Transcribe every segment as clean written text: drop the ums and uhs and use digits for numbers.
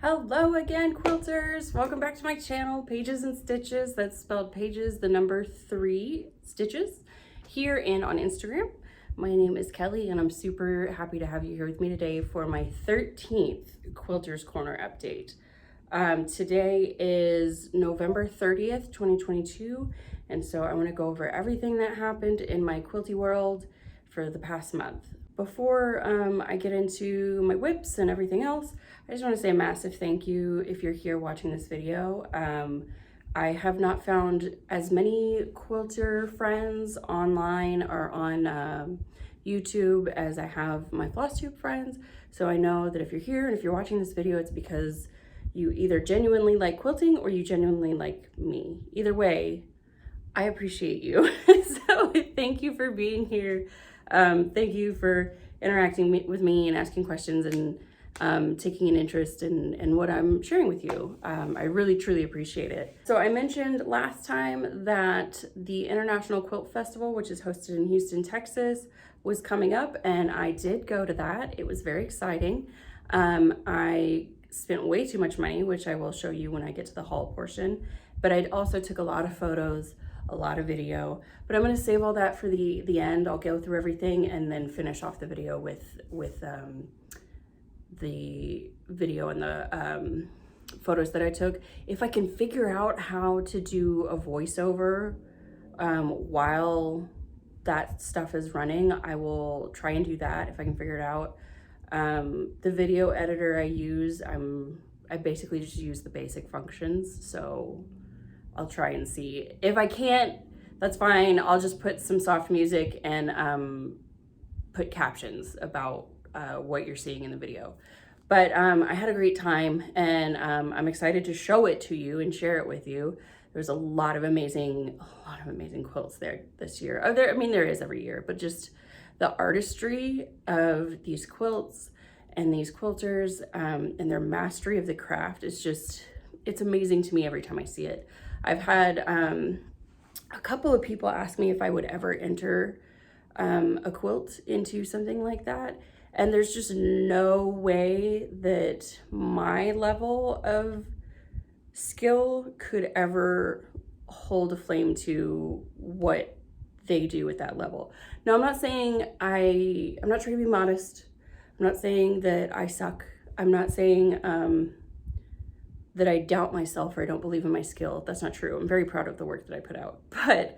Hello again, quilters. Welcome back to my channel, Pages and Stitches. That's spelled pages, the number 3 stitches, here and on Instagram. My name is Kelly and I'm super happy to have you here with me today for my 13th Quilters Corner update. Today is November 30th, 2022. And so I want to go over everything that happened in my quilty world for the past month. Before I get into my whips and everything else, I just want to say a massive thank you if you're here watching this video. I have not found as many quilter friends online or on YouTube as I have my FlossTube friends. So I know that if you're here and if you're watching this video, it's because you either genuinely like quilting or you genuinely like me. Either way, I appreciate you. So thank you for being here. Thank you for interacting with me and asking questions and taking an interest in what I'm sharing with you. I really, truly appreciate it. So I mentioned last time that the International Quilt Festival, which is hosted in Houston, Texas, was coming up, and I did go to that. It was very exciting. I spent way too much money, which I will show you when I get to the haul portion, but I also took a lot of photos, a lot of video, but I'm going to save all that for the end. I'll go through everything and then finish off the video with the video and the photos that I took. If I can figure out how to do a voiceover while that stuff is running, I will try and do that if I can figure it out. The video editor I use, I basically just use the basic functions, so I'll try and see. If I can't, that's fine. I'll just put some soft music and put captions about what you're seeing in the video. But I had a great time, and I'm excited to show it to you and share it with you. There's a lot of amazing quilts there this year. There is every year, but just the artistry of these quilts and these quilters and their mastery of the craft is just, it's amazing to me every time I see it. I've had a couple of people ask me if I would ever enter a quilt into something like that. And there's just no way that my level of skill could ever hold a flame to what they do at that level. Now, I'm not saying I'm not trying to be modest. I'm not saying that I suck. I'm not saying that I doubt myself or I don't believe in my skill. That's not true. I'm very proud of the work that I put out. But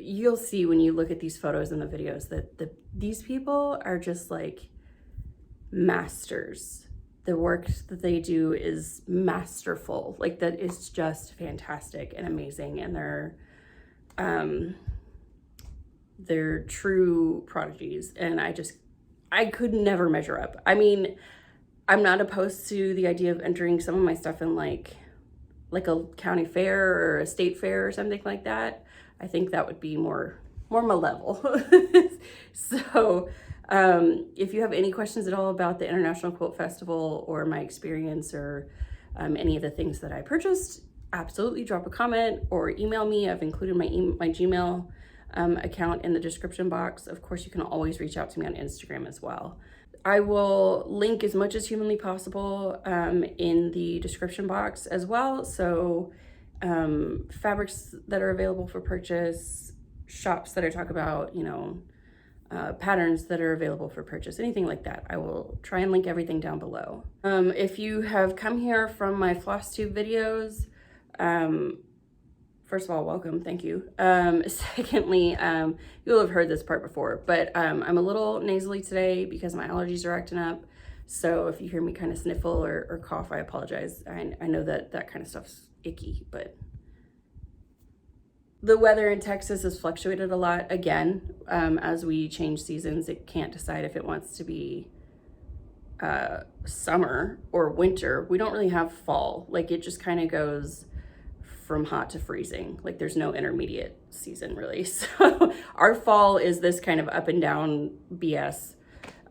you'll see when you look at these photos and the videos that these people are just like masters. The work that they do is masterful. Like, that is just fantastic and amazing. And they're true prodigies. And I could never measure up. I mean, I'm not opposed to the idea of entering some of my stuff in like a county fair or a state fair or something like that. I think that would be more my level. So if you have any questions at all about the International Quilt Festival or my experience or any of the things that I purchased, absolutely drop a comment or email me. I've included my Gmail account in the description box. Of course, you can always reach out to me on Instagram as well. I will link as much as humanly possible in the description box as well. So fabrics that are available for purchase, shops that I talk about, patterns that are available for purchase, anything like that. I will try and link everything down below. If you have come here from my FlossTube videos, first of all, welcome, thank you. Secondly, you'll have heard this part before, but I'm a little nasally today because my allergies are acting up. So if you hear me kind of sniffle or cough, I apologize. I know that kind of stuff's icky, but the weather in Texas has fluctuated a lot again. As we change seasons, it can't decide if it wants to be summer or winter. We don't really have fall. Like, it just kind of goes from hot to freezing. Like, there's no intermediate season really. So our fall is this kind of up and down BS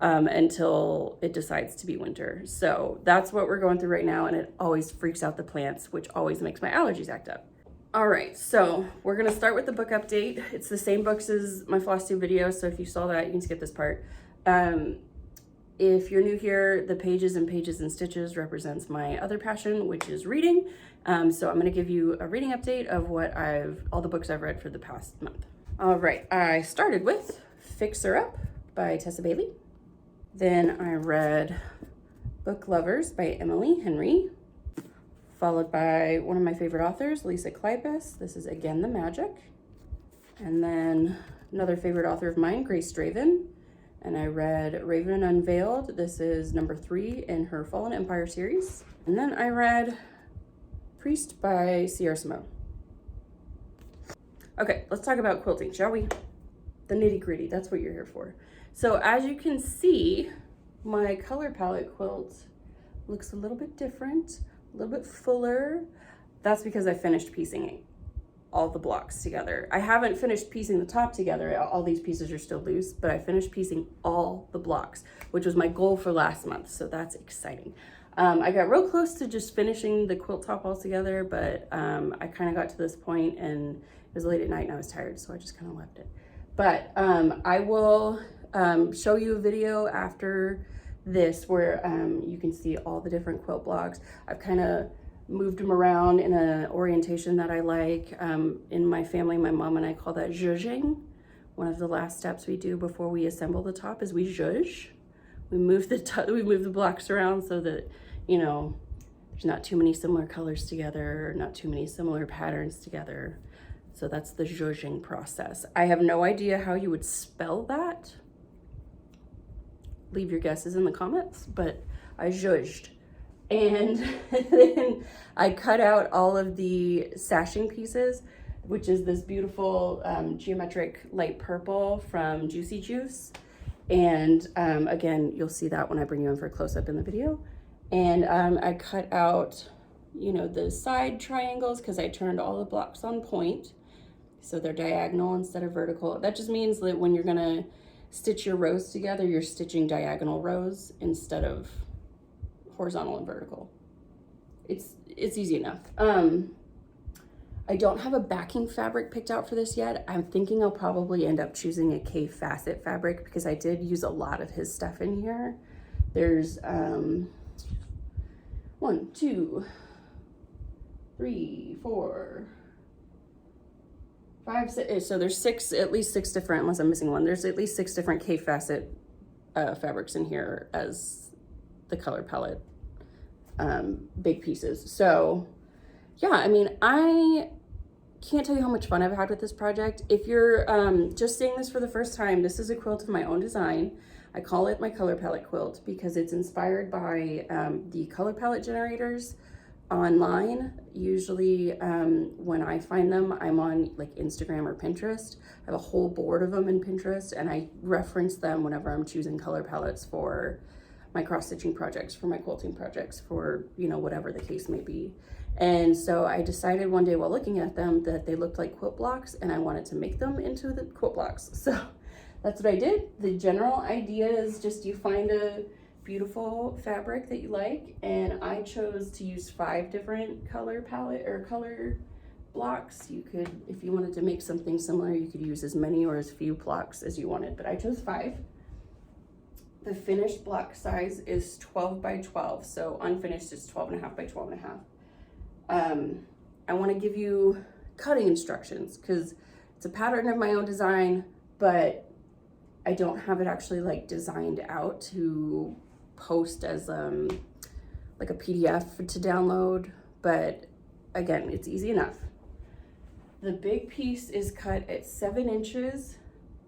until it decides to be winter. So that's what we're going through right now, and it always freaks out the plants, which always makes my allergies act up. All right, so we're gonna start with the book update. It's the same books as my FlossTube video, so if you saw that, you can skip this part. if you're new here, the pages and stitches represents my other passion, which is reading. So I'm gonna give you a reading update of all the books I've read for the past month. All right, I started with Fixer Up by Tessa Bailey. Then I read Book Lovers by Emily Henry, followed by one of my favorite authors, Lisa Kleypas. This is Again the Magic. And then another favorite author of mine, Grace Draven. And I read Raven Unveiled. This is number 3 in her Fallen Empire series. And then I read Priest by Simone. Okay, let's talk about quilting, shall we? The nitty gritty, that's what you're here for. So as you can see, my color palette quilt looks a little bit different, a little bit fuller. That's because I finished piecing all the blocks together. I haven't finished piecing the top together. All these pieces are still loose, but I finished piecing all the blocks, which was my goal for last month. So that's exciting. I got real close to just finishing the quilt top all together, but I kind of got to this point and it was late at night and I was tired, so I just kind of left it. But I will show you a video after this where you can see all the different quilt blocks. I've kind of moved them around in an orientation that I like. In my family, my mom and I call that zhuzhing. One of the last steps we do before we assemble the top is we zhuzh. We move the blocks around so that, you know, there's not too many similar colors together, not too many similar patterns together. So that's the zhuzhing process. I have no idea how you would spell that. Leave your guesses in the comments, but I zhuzhed. And then I cut out all of the sashing pieces, which is this beautiful geometric light purple from Juicy Juice. And again, you'll see that when I bring you in for a close-up in the video. And I cut out, you know, the side triangles because I turned all the blocks on point. So they're diagonal instead of vertical. That just means that when you're gonna stitch your rows together, you're stitching diagonal rows instead of horizontal and vertical. It's easy enough. I don't have a backing fabric picked out for this yet. I'm thinking I'll probably end up choosing a K Facet fabric because I did use a lot of his stuff in here. There's 1, 2, 3, 4, 5, 6, so there's at least six different, unless I'm missing one, there's at least 6 different K Facet fabrics in here as the color palette big pieces. So yeah, I mean, I can't tell you how much fun I've had with this project. If you're just seeing this for the first time, this is a quilt of my own design. I call it my color palette quilt because it's inspired by the color palette generators online. Usually when I find them, I'm on like Instagram or Pinterest. I have a whole board of them in Pinterest and I reference them whenever I'm choosing color palettes for my cross-stitching projects, for my quilting projects, for, you know, whatever the case may be. And so I decided one day while looking at them that they looked like quilt blocks and I wanted to make them into the quilt blocks. So that's what I did. The general idea is just you find a beautiful fabric that you like, and I chose to use 5 different color palette or color blocks. You could, if you wanted to make something similar, you could use as many or as few blocks as you wanted, but I chose 5. The finished block size is 12 by 12, so unfinished is 12.5 by 12.5. I want to give you cutting instructions because it's a pattern of my own design, but I don't have it actually like designed out to post as like a PDF to download, but again, it's easy enough. The big piece is cut at 7 inches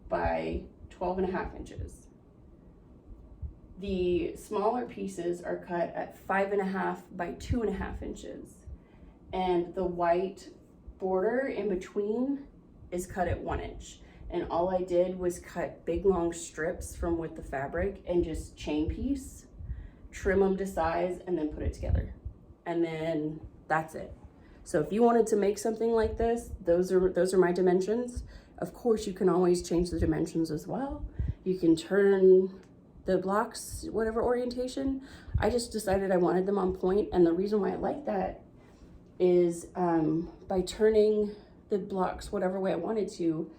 by 12.5 inches. The smaller pieces are cut at 5.5 by 2.5 inches. And the white border in between is cut at 1 inch. And all I did was cut big long strips from with the fabric and just chain piece, trim them to size, and then put it together. And then that's it. So if you wanted to make something like this, those are my dimensions. Of course, you can always change the dimensions as well. You can turn the blocks, whatever orientation. I just decided I wanted them on point, and the reason why I like that is by turning the blocks whatever way I wanted to,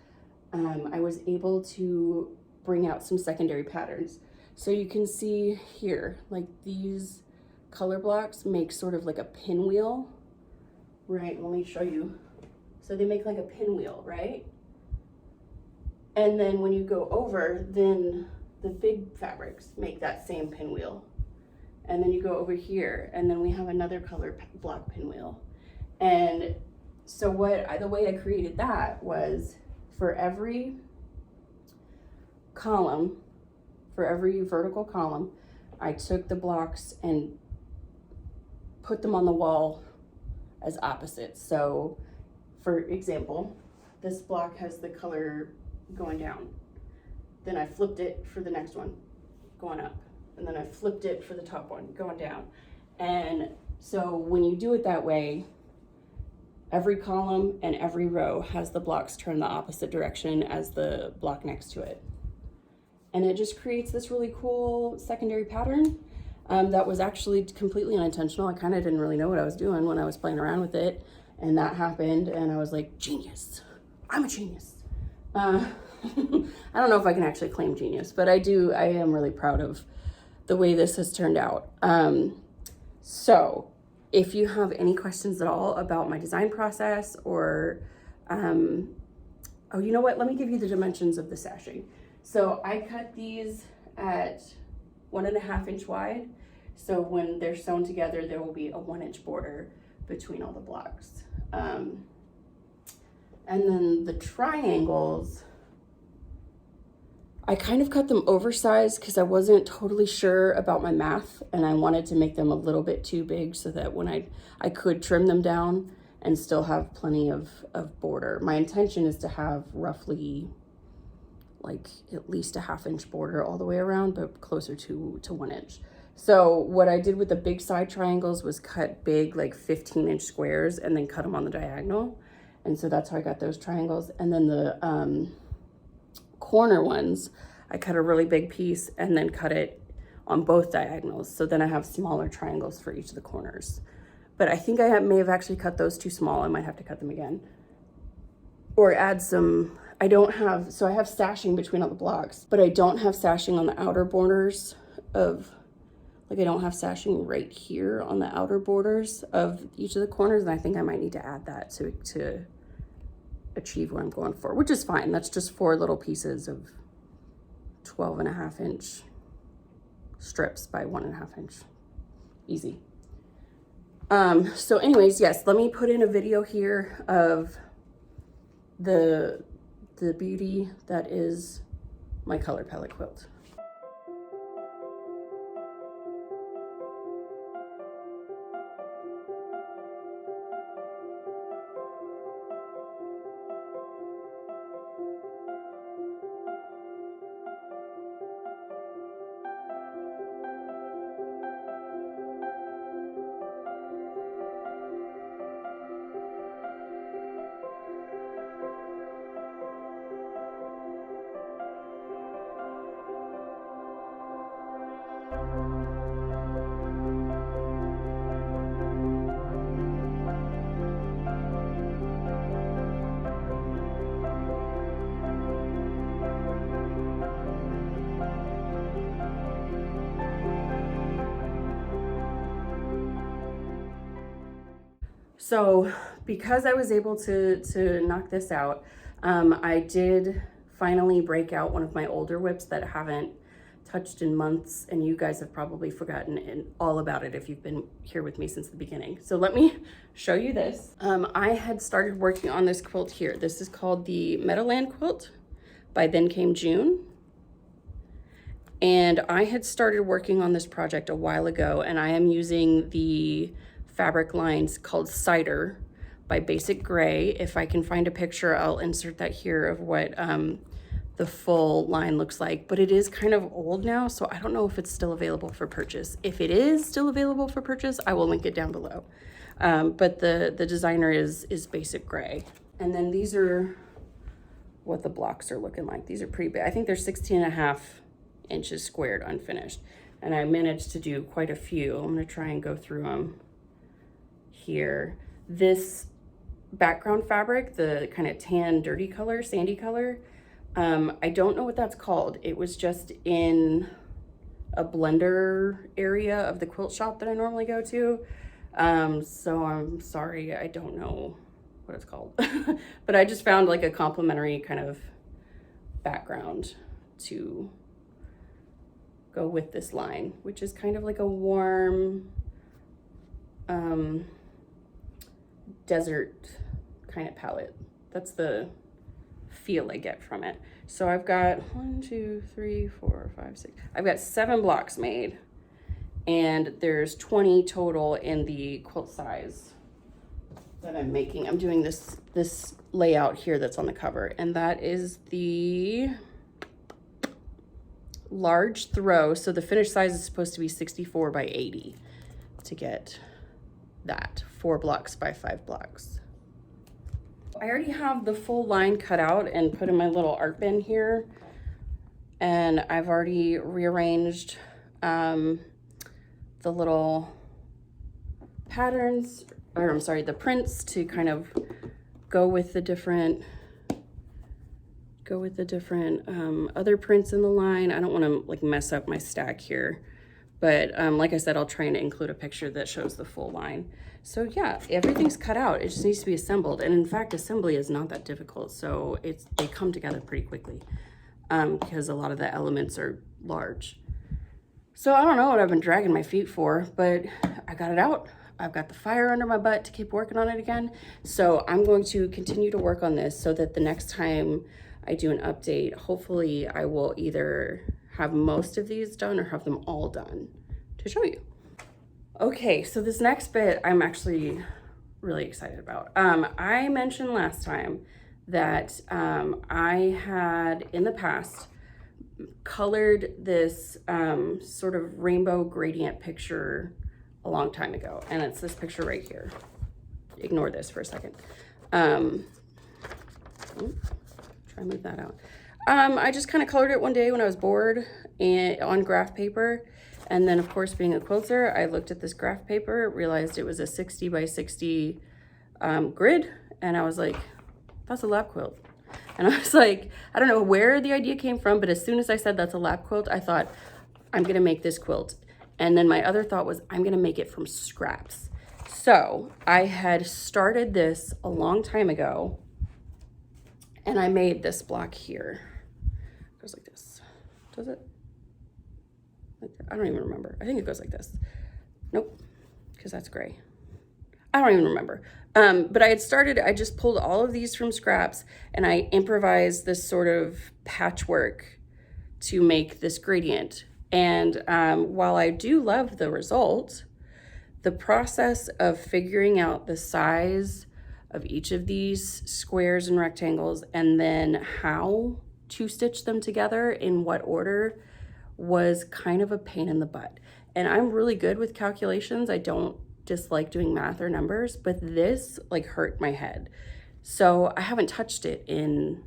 I was able to bring out some secondary patterns. So you can see here, like these color blocks make sort of like a pinwheel, right? Let me show you. So they make like a pinwheel, right? And then when you go over, then the big fabrics make that same pinwheel. And then you go over here, and then we have another color block pinwheel. And so the way I created that was for every column, for every vertical column, I took the blocks and put them on the wall as opposites. So for example, this block has the color going down. Then I flipped it for the next one, going up. And then I flipped it for the top one, going down. And so when you do it that way, every column and every row has the blocks turn the opposite direction as the block next to it. And it just creates this really cool secondary pattern that was actually completely unintentional. I kind of didn't really know what I was doing when I was playing around with it. And that happened, and I was like, genius. I'm a genius. I don't know if I can actually claim genius, but I am really proud of the way this has turned out. So if you have any questions at all about my design process or, oh, you know what? Let me give you the dimensions of the sashing. So I cut these at 1.5 inch wide. So when they're sewn together, there will be a 1 inch border between all the blocks. And then the triangles, I kind of cut them oversized because I wasn't totally sure about my math, and I wanted to make them a little bit too big so that when I could trim them down and still have plenty of border. My intention is to have roughly like at least a 1/2 inch border all the way around, but closer to 1 inch. So what I did with the big side triangles was cut big, like 15-inch squares, and then cut them on the diagonal. And so that's how I got those triangles. And then the corner ones, I cut a really big piece and then cut it on both diagonals. So then I have smaller triangles for each of the corners. But I think I may have actually cut those too small. I might have to cut them again. Or add some, I have sashing between all the blocks, but I don't have sashing on the outer borders of, like I don't have sashing right here on the outer borders of each of the corners. And I think I might need to add that to achieve what I'm going for, which is fine. That's just 4 little pieces of 12.5 inch strips by 1.5 inch. Easy. So anyways, yes, let me put in a video here of the beauty that is my color palette quilt. So because I was able to knock this out, I did finally break out one of my older whips that I haven't touched in months, and you guys have probably forgotten all about it if you've been here with me since the beginning. So let me show you this. I had started working on this quilt here. This is called the Meadowland quilt by Then Came June. And I had started working on this project a while ago, and I am using the fabric lines called Cider by Basic Gray. If I can find a picture, I'll insert that here of what the full line looks like, but it is kind of old now, so I don't know if it's still available for purchase. If it is still available for purchase, I will link it down below. But the designer is Basic Gray. And then these are what the blocks are looking like. These are pretty big. I think they're 16.5 inches squared unfinished. And I managed to do quite a few. I'm gonna try and go through them here. This background fabric, the kind of tan, dirty color, sandy color, I don't know what that's called. It was just in a blender area of the quilt shop that I normally go to. So I'm sorry, I don't know what it's called. But I just found like a complimentary kind of background to go with this line, which is kind of like a warm desert kind of palette. That's the feel I get from it. So I've got 1, 2, 3, 4, 5, 6. I've got 7 blocks made, and there's 20 total in the quilt size that I'm making. I'm doing this layout here that's on the cover, and that is the large throw. So the finished size is supposed to be 64 by 80 to get that 4 blocks by 5 blocks. I already have the full line cut out and put in my little art bin here, and I've already rearranged the little patterns, or I'm sorry, the prints to kind of go with the different other prints in the line. I don't want to like mess up my stack here, but like I said, I'll try and include a picture that shows the full line. So yeah, everything's cut out. It just needs to be assembled. And in fact, assembly is not that difficult. So they come together pretty quickly because a lot of the elements are large. So I don't know what I've been dragging my feet for, but I got it out. I've got the fire under my butt to keep working on it again. So I'm going to continue to work on this so that the next time I do an update, hopefully I will either have most of these done or have them all done to show you. Okay, so this next bit I'm actually really excited about. I mentioned last time that I had in the past colored this sort of rainbow gradient picture a long time ago, and it's this picture right here. Ignore this for a second. Try and move that out. I just kind of colored it one day when I was bored and on graph paper. And then of course, being a quilter, I looked at this graph paper, realized it was a 60 by 60 grid. And I was like, that's a lap quilt. And I was like, I don't know where the idea came from, but as soon as I said that's a lap quilt, I thought, I'm gonna make this quilt. And then my other thought was, I'm gonna make it from scraps. So I had started this a long time ago, and I made this block here. It goes like this. Does it? I don't even remember. I think it goes like this. Nope, because that's gray. I don't even remember. But I just pulled all of these from scraps, and I improvised this sort of patchwork to make this gradient. And while I do love the result, the process of figuring out the size of each of these squares and rectangles and then how to stitch them together in what order was kind of a pain in the butt. And I'm really good with calculations. I don't dislike doing math or numbers, but this like hurt my head. So I haven't touched it in,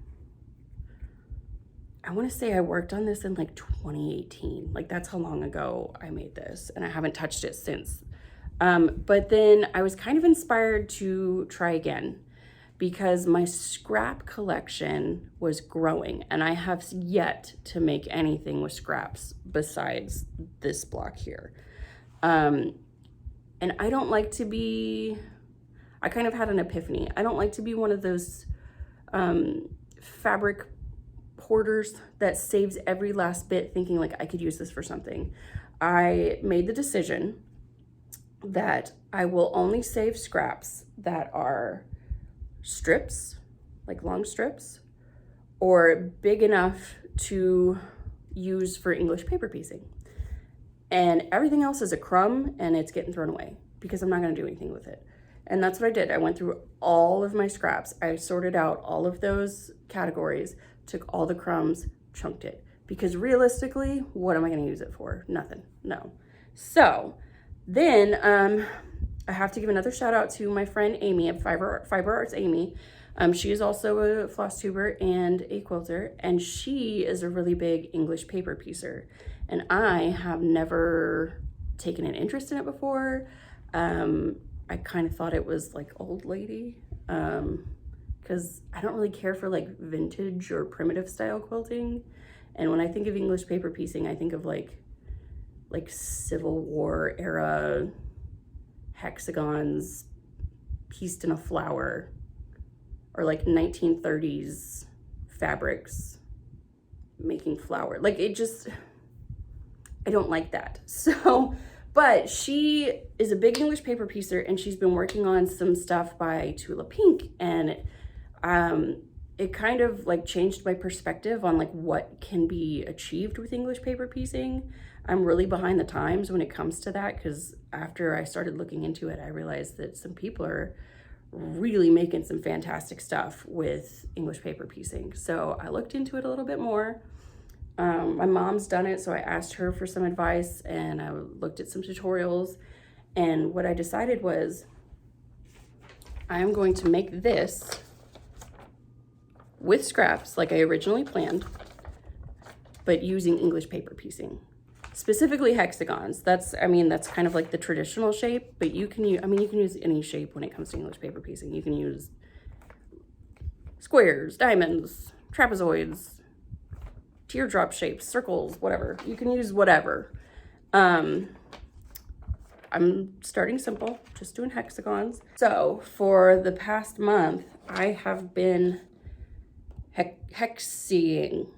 I want to say I worked on this in like 2018. Like that's how long ago I made this, and I haven't touched it since. But then I was kind of inspired to try again because my scrap collection was growing, and I have yet to make anything with scraps besides this block here. And I don't like to be, I kind of had an epiphany. I don't like to be one of those fabric hoarders that saves every last bit thinking like I could use this for something. I made the decision that I will only save scraps that are strips, like long strips, or big enough to use for English paper piecing. And everything else is a crumb and it's getting thrown away because I'm not gonna do anything with it. And that's what I did. I went through all of my scraps. I sorted out all of those categories, took all the crumbs, chunked it. Because realistically, what am I gonna use it for? Nothing, no. So then I have to give another shout out to my friend Amy at Fiber Arts Amy. She is also a floss tuber and a quilter, and she is a really big English paper piecer. And I have never taken an interest in it before. I kind of thought it was like old lady, because I don't really care for like vintage or primitive style quilting. And when I think of English paper piecing, I think of like like Civil War era hexagons pieced in a flower, or like 1930s fabrics making flower. Like it just, I don't like that. So, but she is a big English paper piecer, and she's been working on some stuff by Tula Pink, and it kind of like changed my perspective on like what can be achieved with English paper piecing. I'm really behind the times when it comes to that, because after I started looking into it, I realized that some people are really making some fantastic stuff with English paper piecing. So I looked into it a little bit more. My mom's done it, so I asked her for some advice, and I looked at some tutorials, and what I decided was I'm going to make this with scraps like I originally planned, but using English paper piecing, specifically hexagons. That's kind of like the traditional shape, but you can use, you can use any shape when it comes to English paper piecing. You can use squares, diamonds, trapezoids, teardrop shapes, circles, whatever. You can use whatever. I'm starting simple, just doing hexagons. So for the past month, I have been hexing,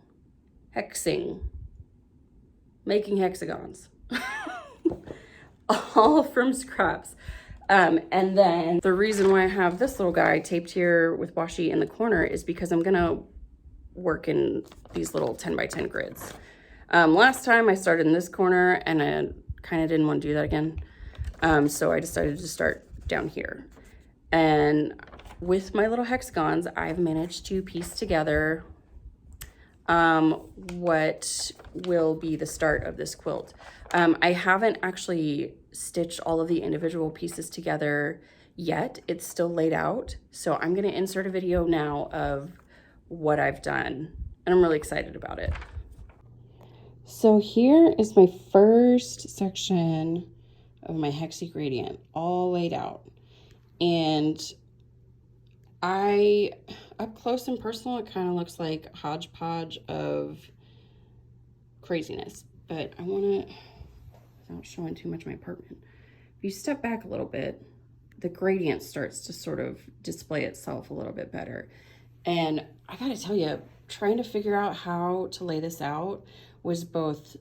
making hexagons, all from scraps. And then the reason why I have this little guy taped here with washi in the corner is because I'm gonna work in these little 10 by 10 grids. Last time I started in this corner, and I kind of didn't want to do that again. So I decided to start down here. And with my little hexagons, I've managed to piece together what will be the start of this quilt. I haven't actually stitched all of the individual pieces together yet. It's still laid out. So I'm going to insert a video now of what I've done, and I'm really excited about it. So here is my first section of my hexie gradient, all laid out. And up close and personal, it kind of looks like a hodgepodge of craziness, but I want to, without showing too much of my apartment, if you step back a little bit, the gradient starts to sort of display itself a little bit better. And I gotta tell you, trying to figure out how to lay this out was both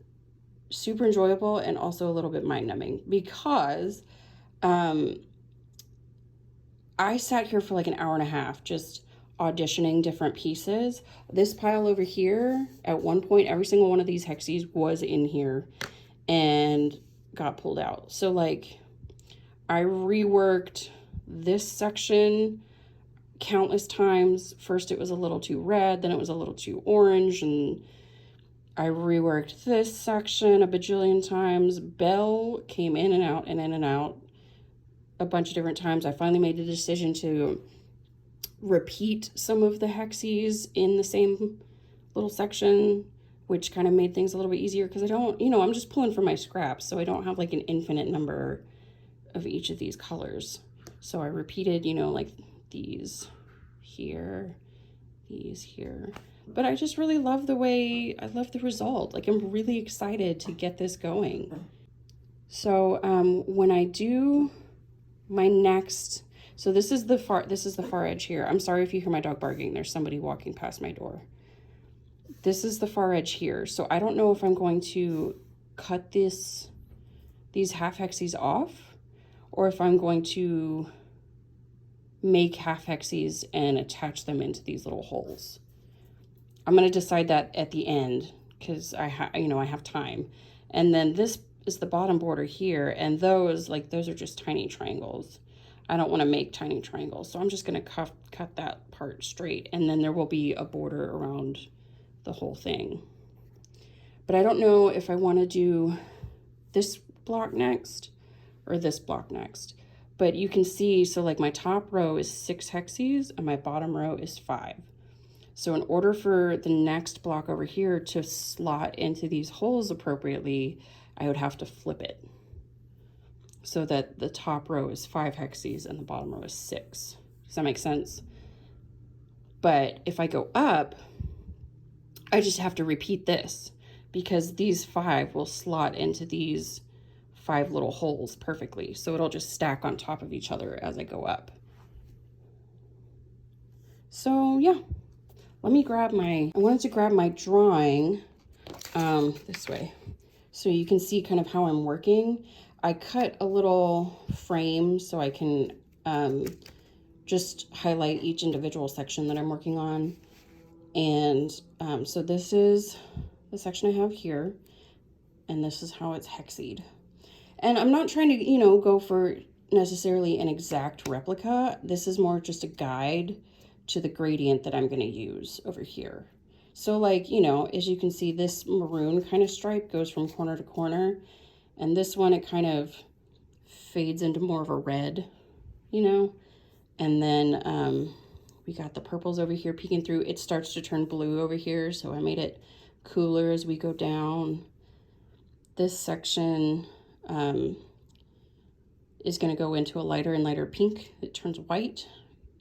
super enjoyable and also a little bit mind-numbing, because I sat here for like an hour and a half just auditioning different pieces. This pile over here, at one point, every single one of these hexies was in here and got pulled out. So like, I reworked this section countless times. First it was a little too red, then it was a little too orange, and I reworked this section a bajillion times. Belle came in and out and in and out a bunch of different times. I finally made the decision to repeat some of the hexies in the same little section, which kind of made things a little bit easier, because I don't, I'm just pulling from my scraps, so I don't have like an infinite number of each of these colors. So I repeated, like these here, these here. But I just really love I love the result. Like, I'm really excited to get this going. So when I do my next, so this is the far edge here. I'm sorry if you hear my dog barking. There's somebody walking past my door. This is the far edge here. So I don't know if I'm going to cut these half hexies off, or if I'm going to make half hexies and attach them into these little holes. I'm going to decide that at the end, because I have time. And then this is the bottom border here, and those are just tiny triangles. I don't want to make tiny triangles, so I'm just going to cut that part straight, and then there will be a border around the whole thing. But I don't know if I want to do this block next or this block next. But you can see, so like my top row is 6 hexies and my bottom row is 5. So in order for the next block over here to slot into these holes appropriately, I would have to flip it so that the top row is 5 hexies and the bottom row is 6. Does that make sense? But if I go up, I just have to repeat this, because these 5 will slot into these 5 little holes perfectly. So it'll just stack on top of each other as I go up. So yeah, let me grab I wanted to grab my drawing this way so you can see kind of how I'm working. I cut a little frame so I can just highlight each individual section that I'm working on. And so this is the section I have here, and this is how it's hexied. And I'm not trying to, you know, go for necessarily an exact replica. This is more just a guide to the gradient that I'm going to use over here. So like, you know, as you can see, this maroon kind of stripe goes from corner to corner, and this one, it kind of fades into more of a red, you know. And then we got the purples over here peeking through. It starts to turn blue over here, so I made it cooler as we go down. This section is going to go into a lighter and lighter pink. It turns white,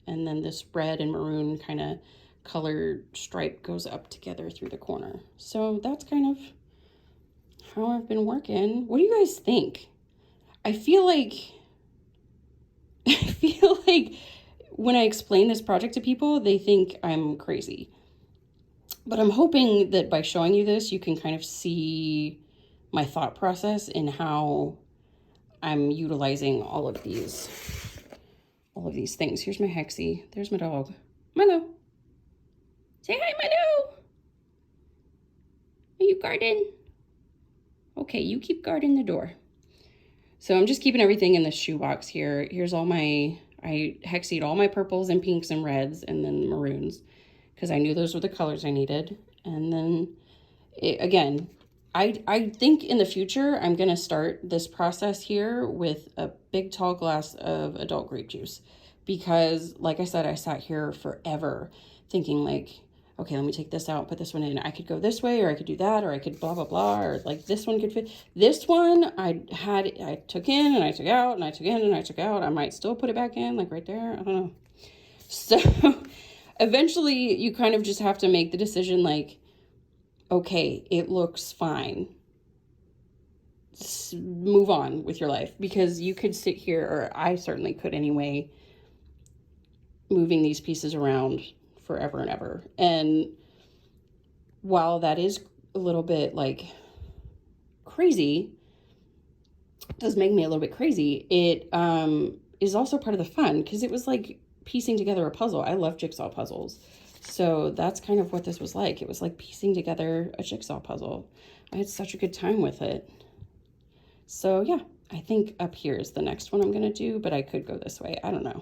and then this red and maroon kind of color stripe goes up together through the corner. So that's kind of how I've been working. What do you guys think? I feel like when I explain this project to people, they think I'm crazy. But I'm hoping that by showing you this, you can kind of see my thought process in how I'm utilizing all of these things. Here's my hexie. There's my dog. Milo. Say hi, Milo. Are you guarding? Okay, you keep guarding the door. So I'm just keeping everything in the shoebox here. Here's all I hexied all my purples and pinks and reds and then maroons, because I knew those were the colors I needed. And then again, I think in the future, I'm going to start this process here with a big tall glass of adult grape juice, because like I said, I sat here forever thinking like, okay, let me take this out, put this one in. I could go this way, or I could do that, or I could blah, blah, blah, or like this one could fit. This one I took in and I took out, and I took in and I took out. I might still put it back in, like right there. I don't know. So eventually you kind of just have to make the decision like, okay, it looks fine. Move on with your life, because you could sit here, or I certainly could anyway, moving these pieces around forever and ever. And while that is a little bit like crazy, does make me a little bit crazy, it is also part of the fun, because it was like piecing together a puzzle. I love jigsaw puzzles. So that's kind of what this was like. It was like piecing together a jigsaw puzzle. I had such a good time with it. So yeah, I think up here is the next one I'm going to do, but I could go this way. I don't know.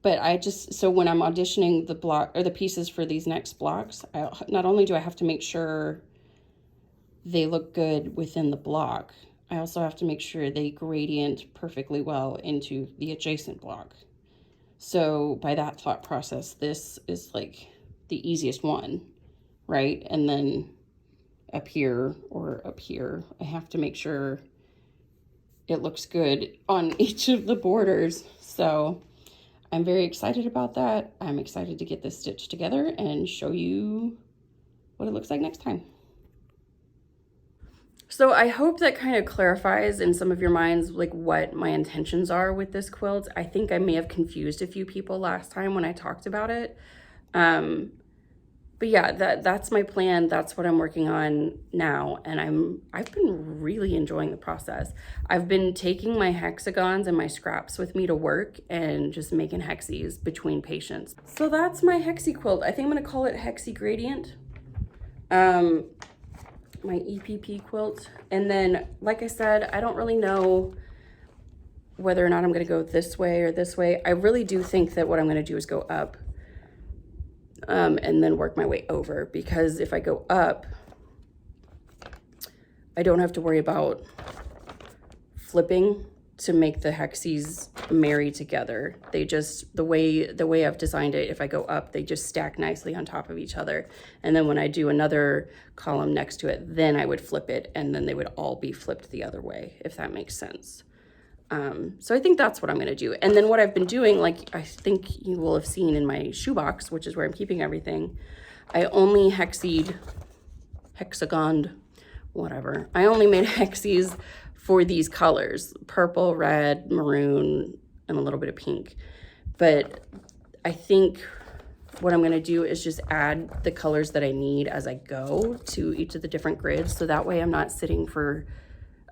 But so when I'm auditioning the block or the pieces for these next blocks, not only do I have to make sure they look good within the block, I also have to make sure they gradient perfectly well into the adjacent block. So by that thought process, this is like the easiest one, right? And then up here or up here, I have to make sure it looks good on each of the borders. So I'm very excited about that. I'm excited to get this stitched together and show you what it looks like next time. So I hope that kind of clarifies in some of your minds like what my intentions are with this quilt. I think I may have confused a few people last time when I talked about it. But yeah, that's my plan. That's what I'm working on now. And I've been really enjoying the process. I've been taking my hexagons and my scraps with me to work and just making hexies between patients. So that's my hexie quilt. I think I'm gonna call it Hexie Gradient. My EPP quilt. And then, like I said, I don't really know whether or not I'm gonna go this way or this way. I really do think that what I'm gonna do is go up. And then work my way over, because if I go up, I don't have to worry about flipping to make the hexies marry together. They just, the way I've designed it, if I go up, they just stack nicely on top of each other. And then when I do another column next to it, then I would flip it, and then they would all be flipped the other way, if that makes sense. So I think that's what I'm going to do. And then what I've been doing, like I think you will have seen in my shoebox, which is where I'm keeping everything, I only hexagoned whatever. I only made hexies for these colors, purple, red, maroon, and a little bit of pink. But I think what I'm gonna do is just add the colors that I need as I go to each of the different grids. So that way I'm not sitting for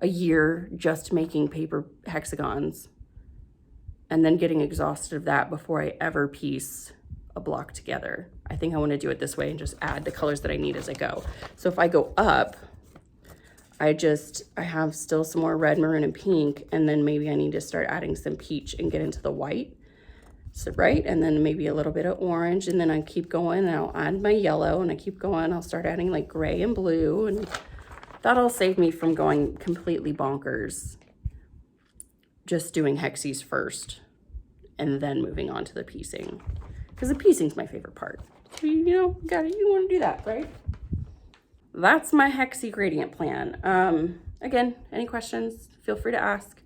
a year just making paper hexagons and then getting exhausted of that before I ever piece a block together. I think I want to do it this way and just add the colors that I need as I go. So if I go up, I have still some more red, maroon, and pink, and then maybe I need to start adding some peach and get into the white. So right, and then maybe a little bit of orange, and then I keep going and I'll add my yellow, and I keep going. I'll start adding like gray and blue, and that'll save me from going completely bonkers just doing hexies first and then moving on to the piecing, because the piecing's my favorite part. So you know, you want to do that, right? That's my hexie gradient plan. Again, any questions, feel free to ask.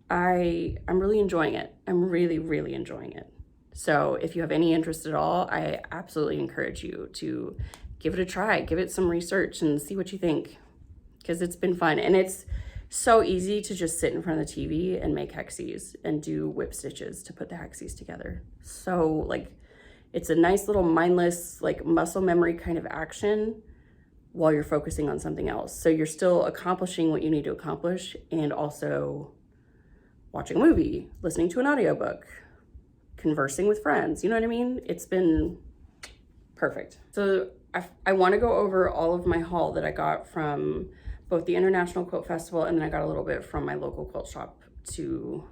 I'm really enjoying it. I'm really, really enjoying it. So if you have any interest at all, I absolutely encourage you to give it a try, give it some research and see what you think, because it's been fun. And it's so easy to just sit in front of the TV and make hexies and do whip stitches to put the hexies together. So like, it's a nice little mindless, like muscle memory kind of action while you're focusing on something else. So you're still accomplishing what you need to accomplish and also watching a movie, listening to an audiobook, conversing with friends. You know what I mean? It's been perfect. So I want to go over all of my haul that I got from both the International Quilt Festival, and then I got a little bit from my local quilt shop to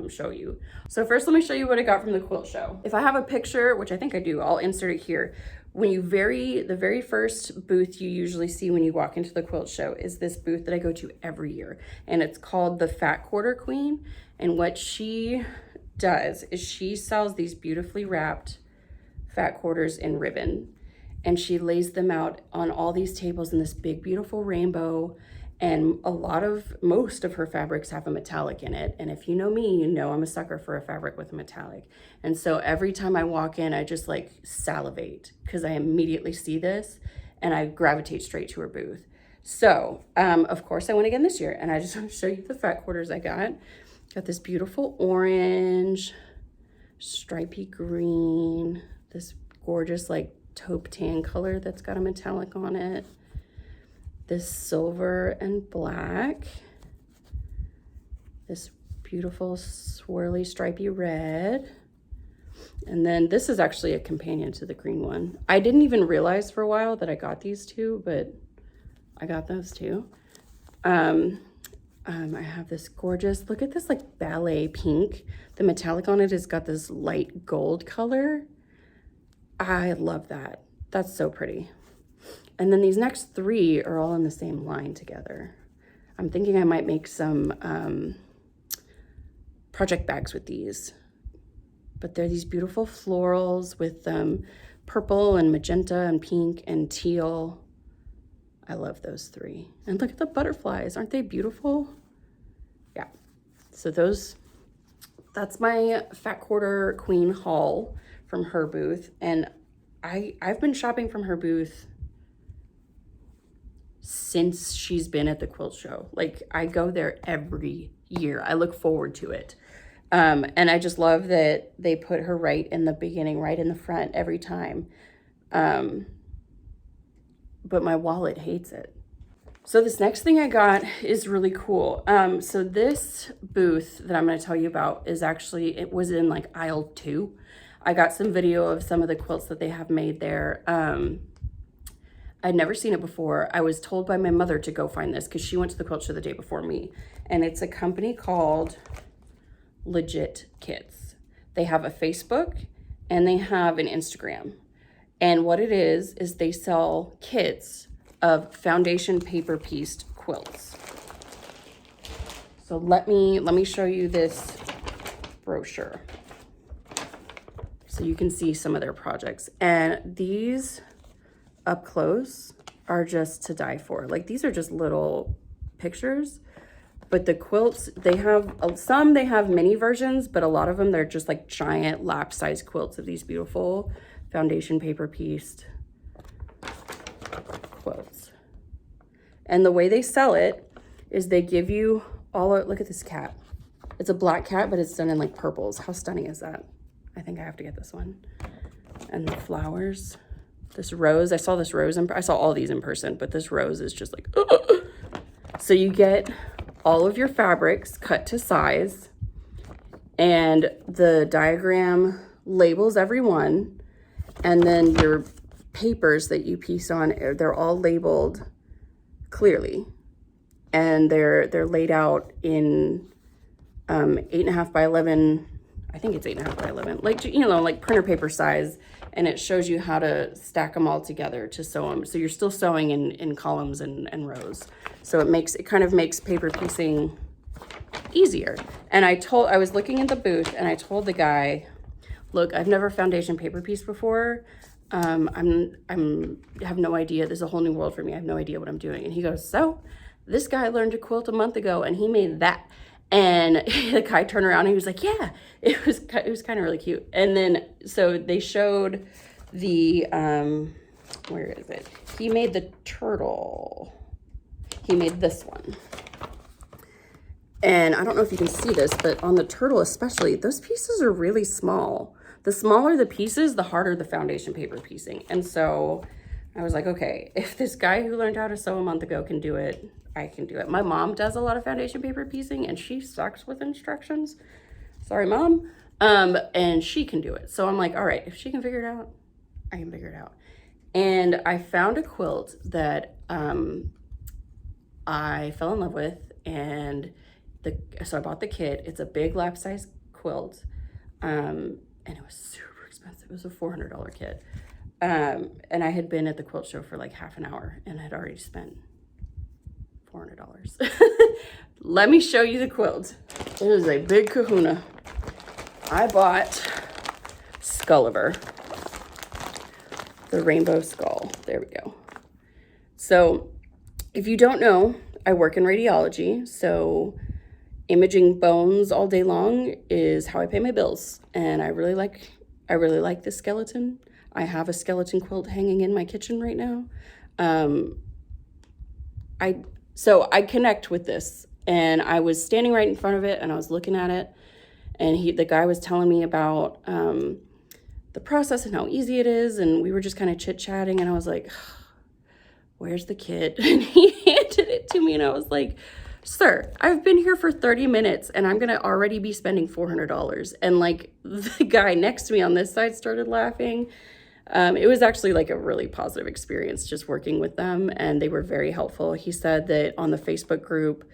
show you. So first, let me show you what I got from the quilt show. If I have a picture, which I think I do, I'll insert it here. When you the very first booth you usually see when you walk into the quilt show is this booth that I go to every year, and it's called the Fat Quarter Queen. And what she does is she sells these beautifully wrapped fat quarters in ribbon, and she lays them out on all these tables in this big beautiful rainbow. And most of her fabrics have a metallic in it. And if you know me, you know I'm a sucker for a fabric with a metallic. And so every time I walk in, I just like salivate because I immediately see this and I gravitate straight to her booth. So, of course I went again this year, and I just want to show you the fat quarters I got. Got this beautiful orange, stripy green, this gorgeous like taupe tan color that's got a metallic on it. This silver and black, this beautiful swirly stripy red, and then this is actually a companion to the green one. I didn't even realize for a while that I got these two, but I got those too. I have this gorgeous, look at this like ballet pink. The metallic on it has got this light gold color. I love that. That's so pretty. And then these next three are all in the same line together. I'm thinking I might make some project bags with these. But they're these beautiful florals with purple and magenta and pink and teal. I love those three. And look at the butterflies. Aren't they beautiful? Yeah. So that's my Fat Quarter Queen haul from her booth. And I've been shopping from her booth since she's been at the quilt show. Like, I go there every year. I look forward to it. And I just love that they put her right in the beginning, right in the front every time. But my wallet hates it. So this next thing I got is really cool. So this booth that I'm going to tell you about is actually, it was in like aisle 2. I got some video of some of the quilts that they have made there. I'd never seen it before. I was told by my mother to go find this because she went to the quilt show the day before me. And it's a company called Legit Kits. They have a Facebook and they have an Instagram. And what it is they sell kits of foundation paper pieced quilts. So let me show you this brochure so you can see some of their projects. And these up close are just to die for. Like, these are just little pictures, but the quilts, they have some, they have mini versions, but a lot of them, they're just like giant lap size quilts of these beautiful foundation paper pieced quilts. And the way they sell it is they give you look at this cat. It's a black cat, but it's done in like purples. How stunning is that? I think I have to get this one. And the flowers, this rose, I saw this rose, I saw all these in person, but this rose is just like, So you get all of your fabrics cut to size, and the diagram labels every one, and then your papers that you piece on, they're all labeled clearly, and they're laid out in 8.5 by 11. I think it's 8.5 by 11, like, you know, like printer paper size, and it shows you how to stack them all together to sew them. So you're still sewing in columns and rows. So it kind of makes paper piecing easier. And I was looking at the booth, and I told the guy, look, I've never foundation paper pieced before. I have no idea. This is a whole new world for me. I have no idea what I'm doing. And he goes, so this guy learned to quilt a month ago, and he made that. And the guy turned around and he was like, yeah, it was kind of really cute. And then, so they showed the, where is it? He made the turtle. He made this one. And I don't know if you can see this, but on the turtle especially, those pieces are really small. The smaller the pieces, the harder the foundation paper piecing. And so I was like, okay, if this guy who learned how to sew a month ago can do it, I can do it. My mom does a lot of foundation paper piecing, and she sucks with instructions. Sorry, Mom. And she can do it. So I'm like, all right, if she can figure it out, I can figure it out. And I found a quilt that I fell in love with, and so I bought the kit. It's a big lap size quilt, and it was super expensive. It was a $400 kit. And I had been at the quilt show for like half an hour, and I'd already spent $400. Let me show you the quilt. It is a big kahuna. I bought Skulliver, the rainbow skull. There we go. So if you don't know, I work in radiology, so imaging bones all day long is how I pay my bills. And I really like the skeleton. I have a skeleton quilt hanging in my kitchen right now. So I connect with this, and I was standing right in front of it, and I was looking at it, and the guy was telling me about the process and how easy it is, and we were just kind of chit-chatting, and I was like, where's the kit? And he handed it to me, and I was like, sir, I've been here for 30 minutes, and I'm gonna already be spending $400. And like the guy next to me on this side started laughing. It was actually like a really positive experience just working with them, and they were very helpful. He said that on the Facebook group,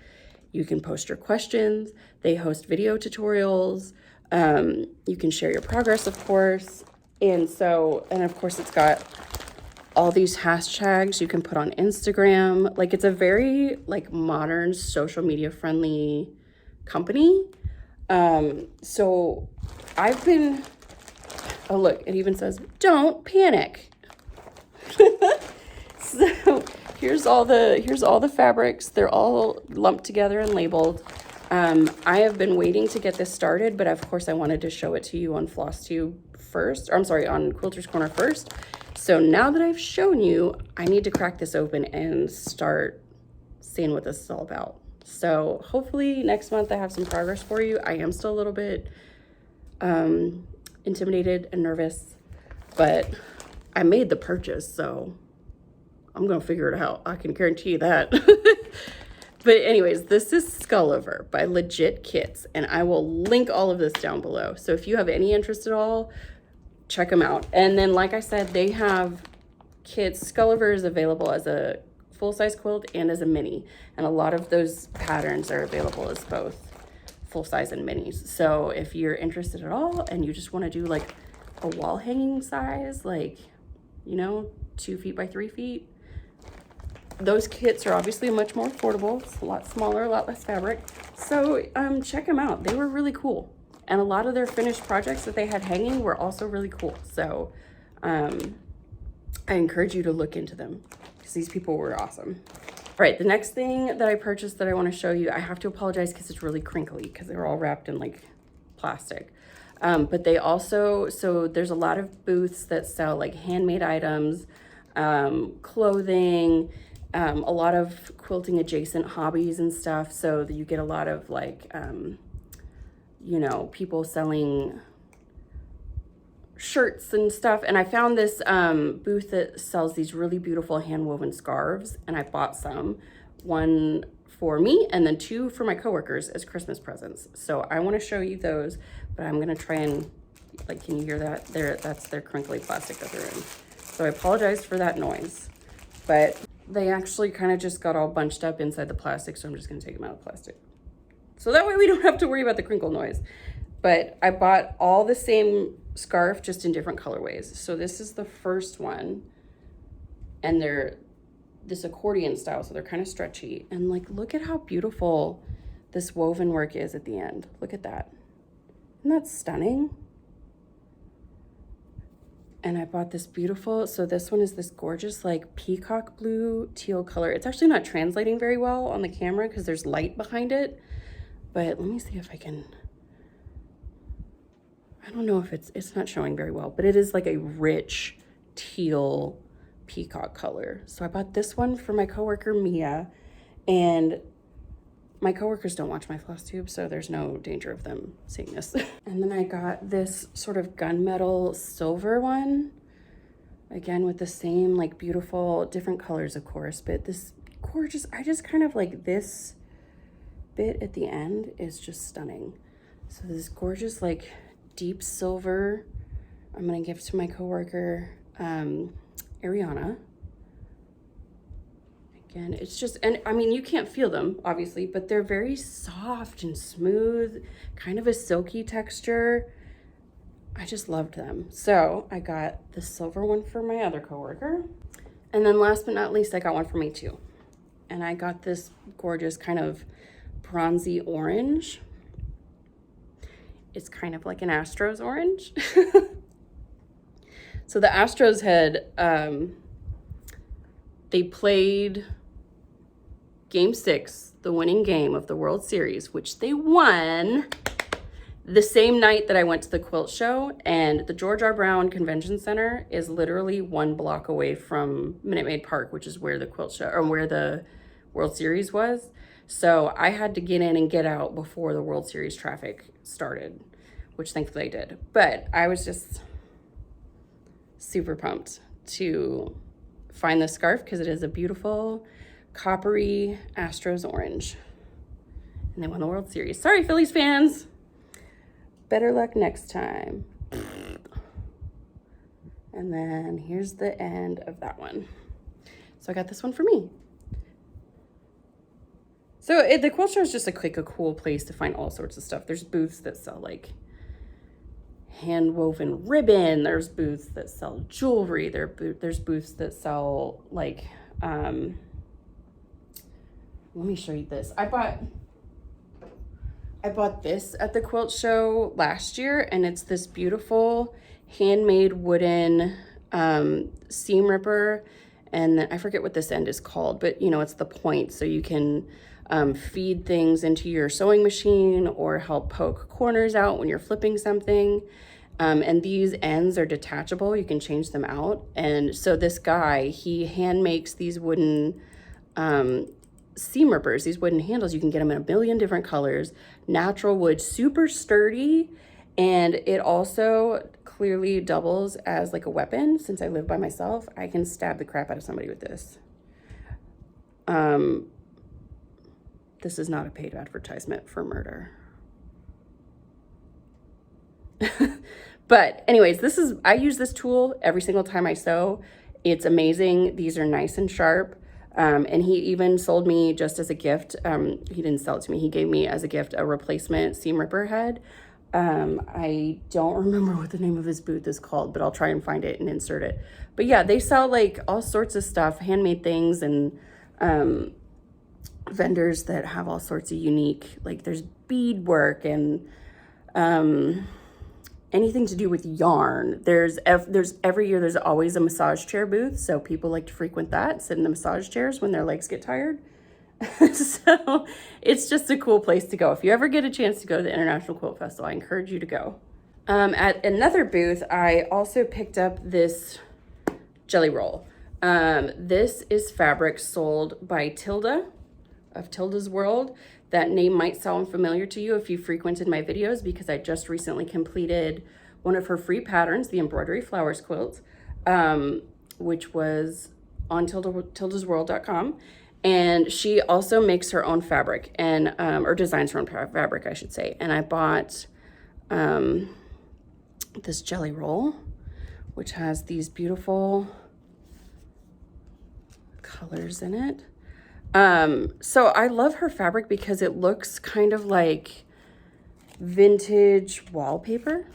you can post your questions. They host video tutorials. You can share your progress, of course. And of course it's got all these hashtags you can put on Instagram. Like, it's a very like modern social media friendly company. So I've been, oh look, it even says, don't panic. So here's all the fabrics. They're all lumped together and labeled. I have been waiting to get this started, but of course I wanted to show it to you on FlossTube first, or I'm sorry, on Quilter's Corner first. So now that I've shown you, I need to crack this open and start seeing what this is all about. So hopefully next month I have some progress for you. I am still a little bit intimidated and nervous, but I made the purchase, so I'm gonna figure it out. I can guarantee you that. But anyways, this is Skulliver by Legit Kits, and I will link all of this down below. So if you have any interest at all, check them out. And then, like I said, they have kits. Skulliver is available as a full-size quilt and as a mini, and a lot of those patterns are available as both full-size and minis. So if you're interested at all and you just want to do like a wall hanging size, like, you know, 2 feet by 3 feet, those kits are obviously much more affordable. It's a lot smaller, a lot less fabric. So check them out. They were really cool. And a lot of their finished projects that they had hanging were also really cool. So I encourage you to look into them because these people were awesome. All right, the next thing that I purchased that I want to show you, I have to apologize because it's really crinkly because they were all wrapped in like plastic. But they also, so there's a lot of booths that sell like handmade items, clothing, a lot of quilting adjacent hobbies and stuff. So that you get a lot of like, you know, people selling shirts and stuff. And I found this booth that sells these really beautiful hand woven scarves, and I bought some, one for me and then two for my coworkers as Christmas presents. So I want to show you those, but I'm going to try and, like, can you hear that? That's their crinkly plastic that they're in. So I apologize for that noise, but they actually kind of just got all bunched up inside the plastic. So I'm just going to take them out of the plastic. So that way we don't have to worry about the crinkle noise. But I bought all the same scarf, just in different colorways. So this is the first one, and they're this accordion style, so they're kind of stretchy. And like, look at how beautiful this woven work is at the end. Look at that. Isn't that stunning? And I bought this beautiful, so this one is this gorgeous like peacock blue teal color. It's actually not translating very well on the camera because there's light behind it, but let me see if I can, I don't know if it's not showing very well, but it is like a rich teal peacock color. So I bought this one for my coworker Mia, and my coworkers don't watch my floss tube, so there's no danger of them seeing this. And then I got this sort of gunmetal silver one, again with the same like beautiful different colors of course, but this gorgeous, I just kind of like this bit at the end is just stunning. So this gorgeous like deep silver I'm gonna give to my coworker Ariana. Again, it's just, and I mean, you can't feel them obviously, but they're very soft and smooth, kind of a silky texture. I just loved them. So I got the silver one for my other coworker. And then last but not least, I got one for me too. And I got this gorgeous kind of bronzy orange. It's kind of like an Astros orange. So the Astros had, they played Game 6, the winning game of the World Series, which they won the same night that I went to the quilt show. And the George R. Brown Convention Center is literally 1 block away from Minute Maid Park, which is where the quilt show, or where the World Series was. So I had to get in and get out before the World Series traffic started, which thankfully I did. But I was just super pumped to find this scarf because it is a beautiful coppery Astros orange, and they won the World Series. Sorry, Phillies fans. Better luck next time. And then here's the end of that one. So I got this one for me. So the quilt show is just like a cool place to find all sorts of stuff. There's booths that sell like hand woven ribbon. There's booths that sell jewelry. There's booths that sell like, let me show you this. I bought this at the quilt show last year, and it's this beautiful handmade wooden seam ripper. And I forget what this end is called, but you know, it's the point, so you can feed things into your sewing machine or help poke corners out when you're flipping something. And these ends are detachable. You can change them out. And so this guy, he hand makes these wooden seam rippers, these wooden handles. You can get them in a million different colors, natural wood, super sturdy. And it also clearly doubles as like a weapon. Since I live by myself, I can stab the crap out of somebody with this. This is not a paid advertisement for murder. But anyways, I use this tool every single time I sew. It's amazing. These are nice and sharp. And he even sold me just as a gift. He didn't sell it to me. He gave me as a gift a replacement seam ripper head. I don't remember what the name of his booth is called, but I'll try and find it and insert it. But yeah, they sell like all sorts of stuff, handmade things, and vendors that have all sorts of unique, like there's beadwork and anything to do with yarn. There's every year there's always a massage chair booth, so people like to frequent that, sit in the massage chairs when their legs get tired. So it's just a cool place to go. If you ever get a chance to go to the International Quilt Festival, I encourage you to go. At another booth, I also picked up this jelly roll. This is fabric sold by Tilda of Tilda's World. That name might sound familiar to you if you frequented my videos, because I just recently completed one of her free patterns, the embroidery flowers quilt, which was on tildasworld.com. And she also makes her own fabric and, or designs her own fabric, I should say. And I bought this jelly roll, which has these beautiful colors in it. So I love her fabric because it looks kind of like vintage wallpaper.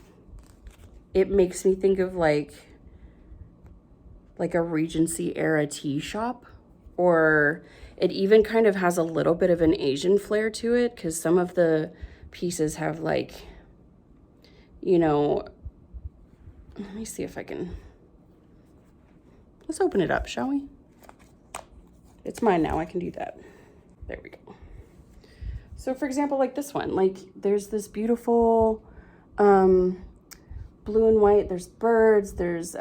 It makes me think of like a Regency era tea shop, or it even kind of has a little bit of an Asian flair to it, because some of the pieces have like, you know, let me see if I can, let's open it up, shall we? It's mine now, I can do that. There we go. So for example, like this one, like there's this beautiful blue and white, there's birds, there's,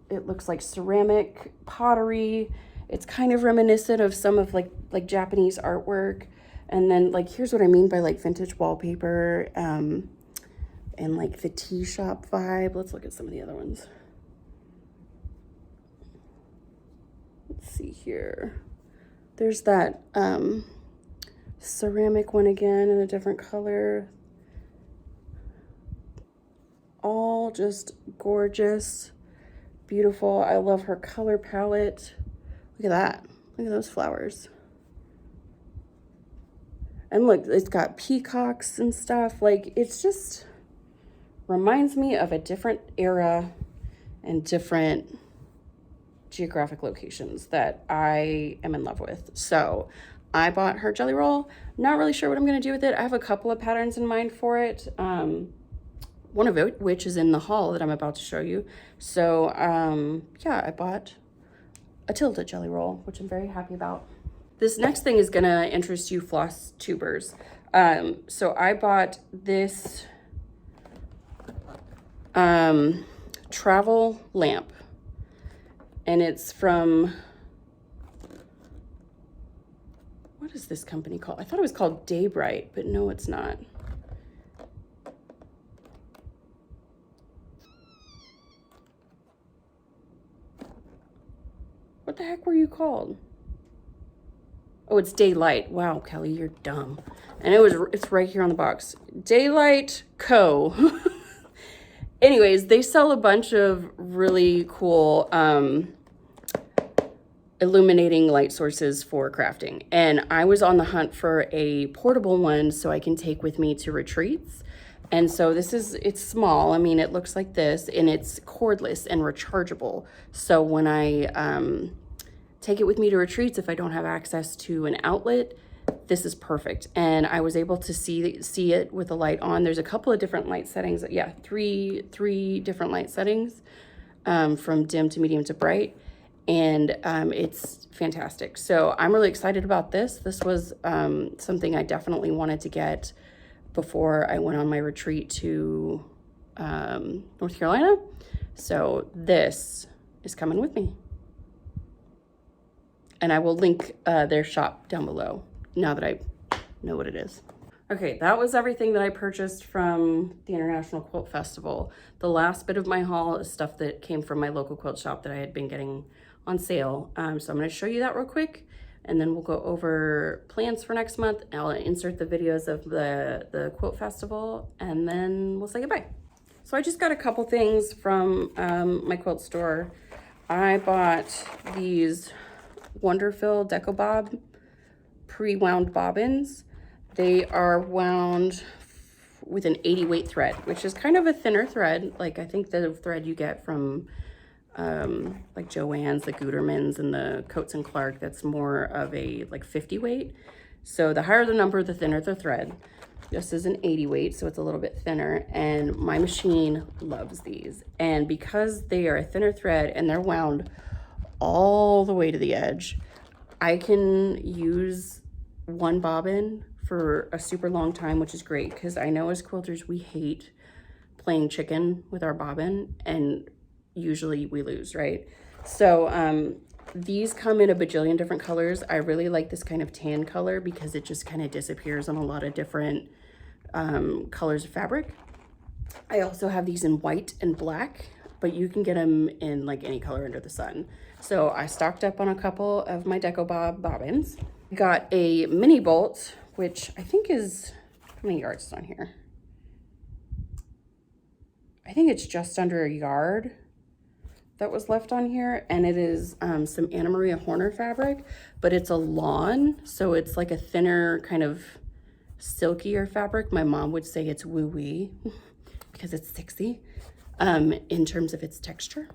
it looks like ceramic pottery. It's kind of reminiscent of some of like Japanese artwork. And then like, here's what I mean by like vintage wallpaper, and like the tea shop vibe. Let's look at some of the other ones. Let's see here. There's that ceramic one again in a different color. All just gorgeous, beautiful. I love her color palette. Look at that. Look at those flowers. And look, it's got peacocks and stuff. Like, it's just reminds me of a different era and different geographic locations that I am in love with. So I bought her jelly roll. Not really sure what I'm going to do with it. I have a couple of patterns in mind for it. One of it, which is in the haul that I'm about to show you. So yeah, I bought a Tilda jelly roll, which I'm very happy about. This next thing is gonna interest you floss tubers. So I bought this travel lamp, and it's from, what is this company called? I thought it was called Daybright, but no, it's not. What the heck were you called? Oh, it's Daylight. Wow, Kelly, you're dumb. And it's right here on the box. Daylight Co. Anyways, they sell a bunch of really cool illuminating light sources for crafting. And I was on the hunt for a portable one so I can take with me to retreats. And so it's small. I mean, it looks like this, and it's cordless and rechargeable. So when I take it with me to retreats, if I don't have access to an outlet, this is perfect. And I was able to see it with the light on. There's a couple of different light settings. Yeah, three different light settings, from dim to medium to bright. And it's fantastic. So I'm really excited about this. This was something I definitely wanted to get before I went on my retreat to North Carolina. So this is coming with me. And I will link their shop down below now that I know what it is. Okay, that was everything that I purchased from the International Quilt Festival. The last bit of my haul is stuff that came from my local quilt shop that I had been getting on sale. So I'm gonna show you that real quick, and then we'll go over plans for next month. I'll insert the videos of the Quilt Festival, and then we'll say goodbye. So I just got a couple things from my quilt store. I bought these Wonderful Deco Bob pre-wound bobbins. They are wound with an 80 weight thread, which is kind of a thinner thread. Like, I think the thread you get from like Joann's, the Gutermans, and the Coates and Clark, that's more of a like 50 weight. So the higher the number, the thinner the thread. This is an 80 weight, so it's a little bit thinner, and my machine loves these. And because they are a thinner thread and they're wound all the way to the edge, I can use one bobbin for a super long time, which is great, because I know as quilters we hate playing chicken with our bobbin, and usually we lose, right? So these come in a bajillion different colors. I really like this kind of tan color because it just kind of disappears on a lot of different colors of fabric. I also have these in white and black, but you can get them in like any color under the sun. So I stocked up on a couple of my Deco Bob bobbins. Got a mini bolt, which I think is, how many yards is on here? I think it's just under a yard that was left on here, and it is some Anna Maria Horner fabric, but it's a lawn, so it's like a thinner kind of silkier fabric. My mom would say it's woo-wee because it's sexy in terms of its texture.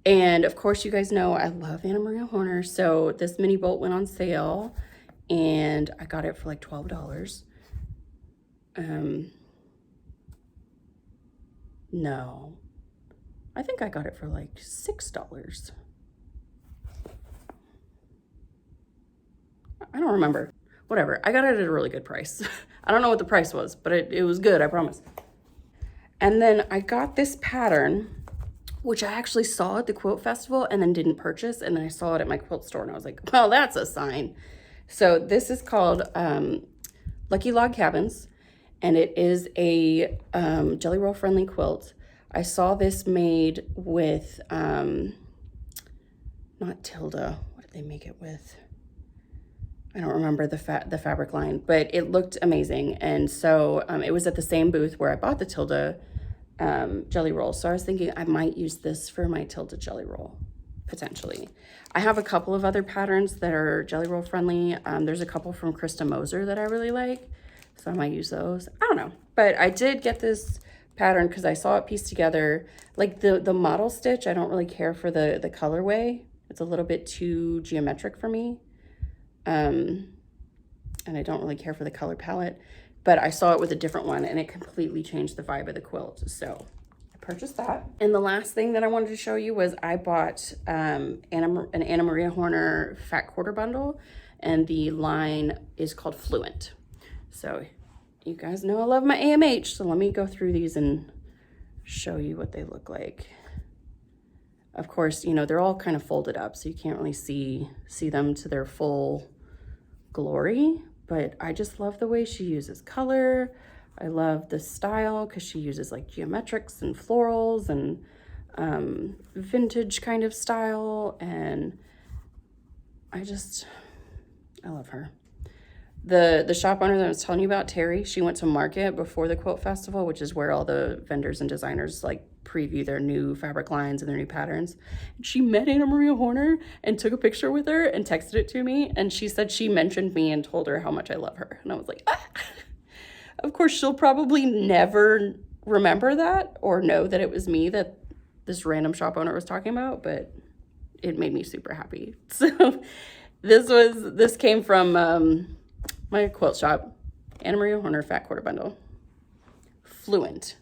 And of course, you guys know I love Anna Maria Horner, so this mini bolt went on sale and I got it for like $12. No, I think I got it for like $6. I don't remember. Whatever, I got it at a really good price. I don't know what the price was, but it was good, I promise. And then I got this pattern, which I actually saw at the Quilt Festival and then didn't purchase. And then I saw it at my quilt store and I was like, well, that's a sign. So this is called Lucky Log Cabins, and it is a jelly roll friendly quilt. I saw this made with, not Tilda, what did they make it with? I don't remember the fabric line, but it looked amazing. And so it was at the same booth where I bought the Tilda jelly roll. So I was thinking I might use this for my Tilda jelly roll, potentially. I have a couple of other patterns that are jelly roll friendly. There's a couple from Krista Moser that I really like, so I might use those. I don't know, but I did get this pattern because I saw it pieced together. Like the model stitch, I don't really care for the colorway. It's a little bit too geometric for me. And I don't really care for the color palette, but I saw it with a different one and it completely changed the vibe of the quilt. So I purchased that. And the last thing that I wanted to show you was I bought an Anna Maria Horner fat quarter bundle, and the line is called Fluent. So you guys know I love my AMH, so let me go through these and show you what they look like. Of course, you know, they're all kind of folded up, so you can't really see them to their full glory, but I just love the way she uses color. I love the style because she uses like geometrics and florals and vintage kind of style, and I love her. The shop owner that I was telling you about, Terry, she went to market before the Quilt Festival, which is where all the vendors and designers like preview their new fabric lines and their new patterns. And she met Anna Maria Horner and took a picture with her and texted it to me. And she said she mentioned me and told her how much I love her. And I was like, ah. Of course, she'll probably never remember that or know that it was me that this random shop owner was talking about, but it made me super happy. So this came from my quilt shop, Anna Maria Horner fat quarter bundle, Fluent.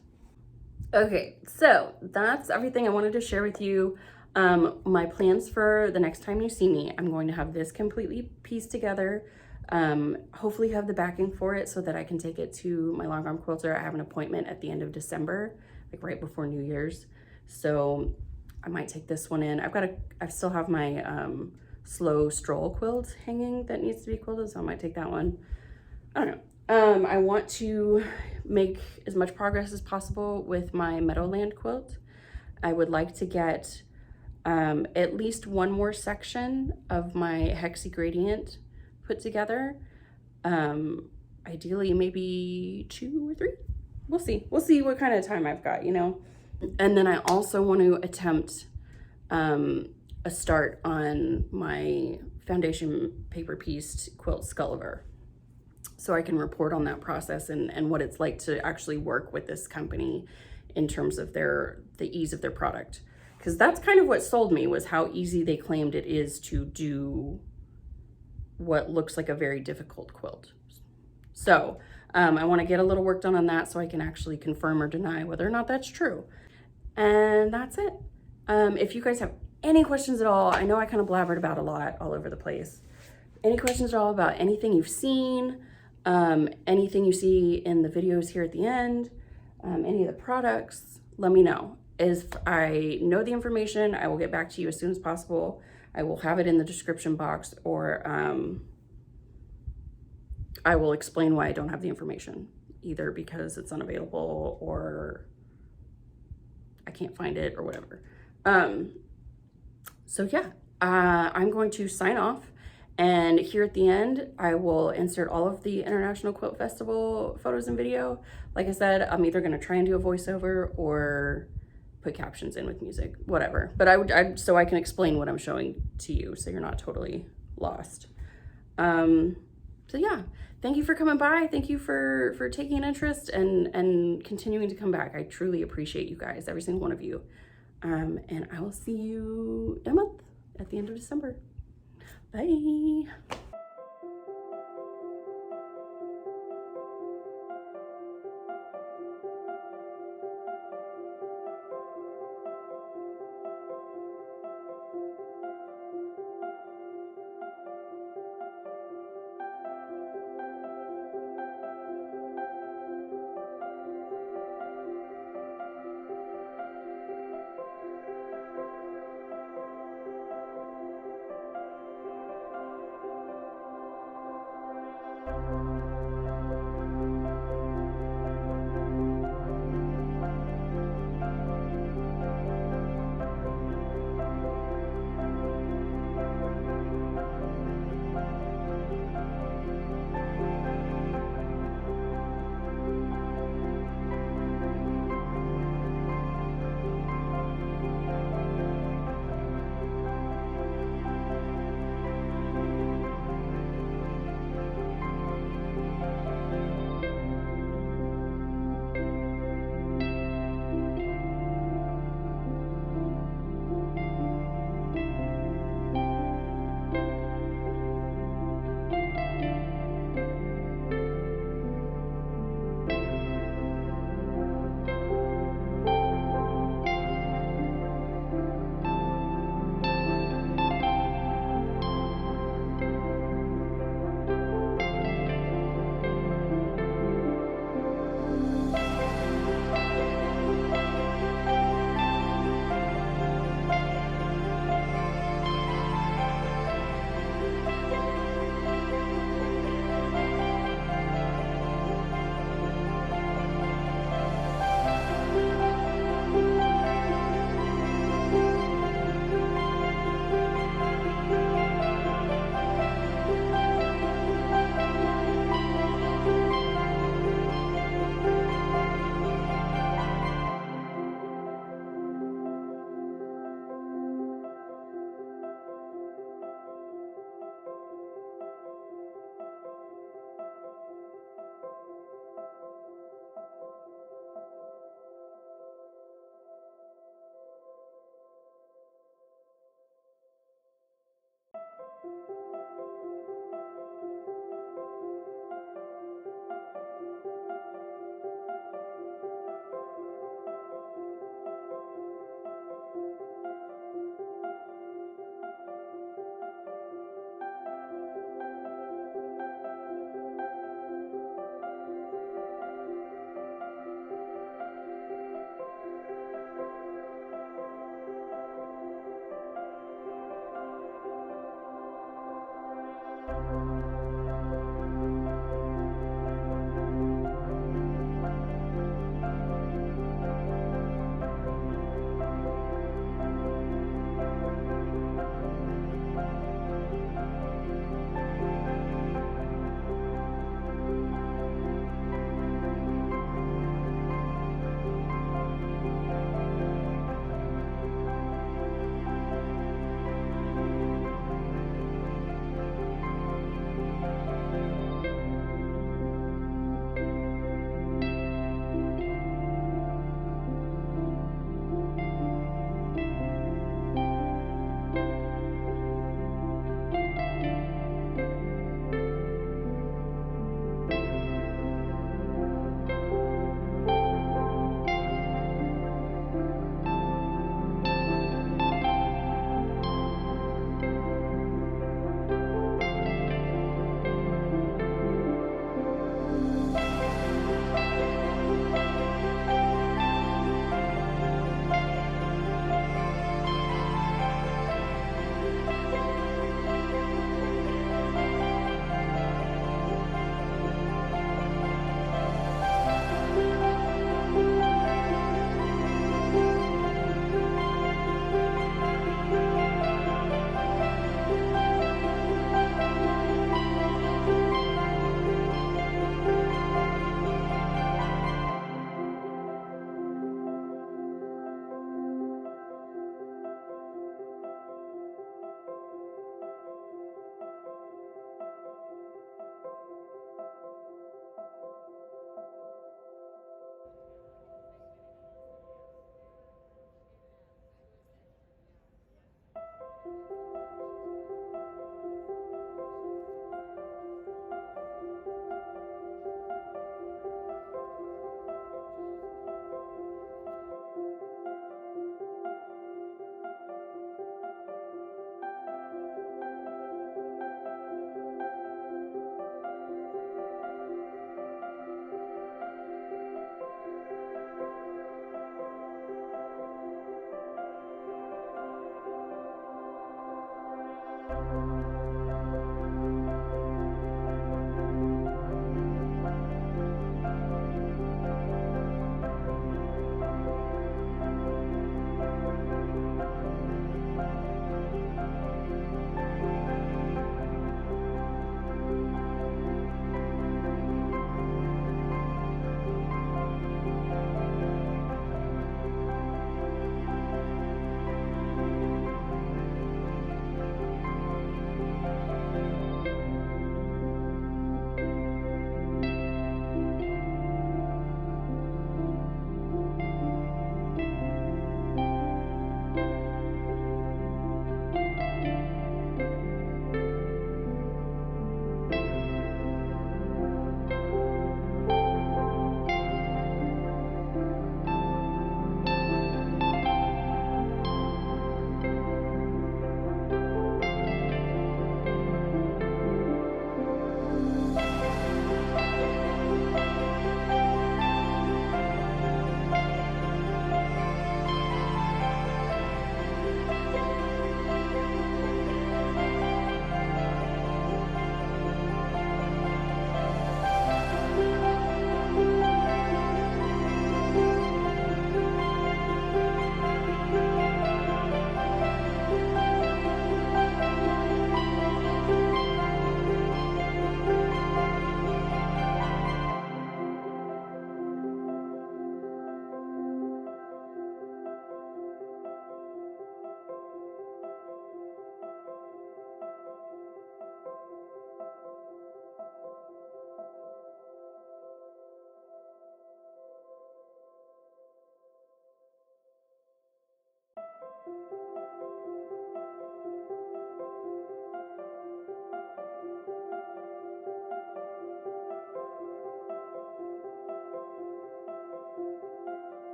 Okay, so that's everything I wanted to share with you. My plans for the next time you see me, I'm going to have this completely pieced together. Hopefully have the backing for it so that I can take it to my long arm quilter. I have an appointment at the end of December, like right before New Year's. So I might take this one in. I still have my slow stroll quilt hanging that needs to be quilted, so I might take that one. I don't know. I want to make as much progress as possible with my Meadowland quilt. I would like to get at least one more section of my hexi gradient put together. Ideally maybe 2 or 3. We'll see what kind of time I've got, you know. And then I also want to attempt a start on my foundation paper pieced quilt Skulliver, so I can report on that process and what it's like to actually work with this company in terms of the ease of their product. Because that's kind of what sold me, was how easy they claimed it is to do what looks like a very difficult quilt. So I want to get a little work done on that so I can actually confirm or deny whether or not that's true. And that's it. If you guys have any questions at all, I know I kind of blabbered about a lot all over the place. Any questions at all about anything you've seen, anything you see in the videos here at the end, any of the products, let me know. If I know the information, I will get back to you as soon as possible. I will have it in the description box, or I will explain why I don't have the information, either because it's unavailable or I can't find it or whatever. So yeah, I'm going to sign off, and here at the end, I will insert all of the International Quilt Festival photos and video. Like I said, I'm either gonna try and do a voiceover or put captions in with music, whatever. But so I can explain what I'm showing to you, so you're not totally lost. So yeah, thank you for coming by. Thank you for taking an interest and continuing to come back. I truly appreciate you guys, every single one of you. And I will see you in a month at the end of December. Bye.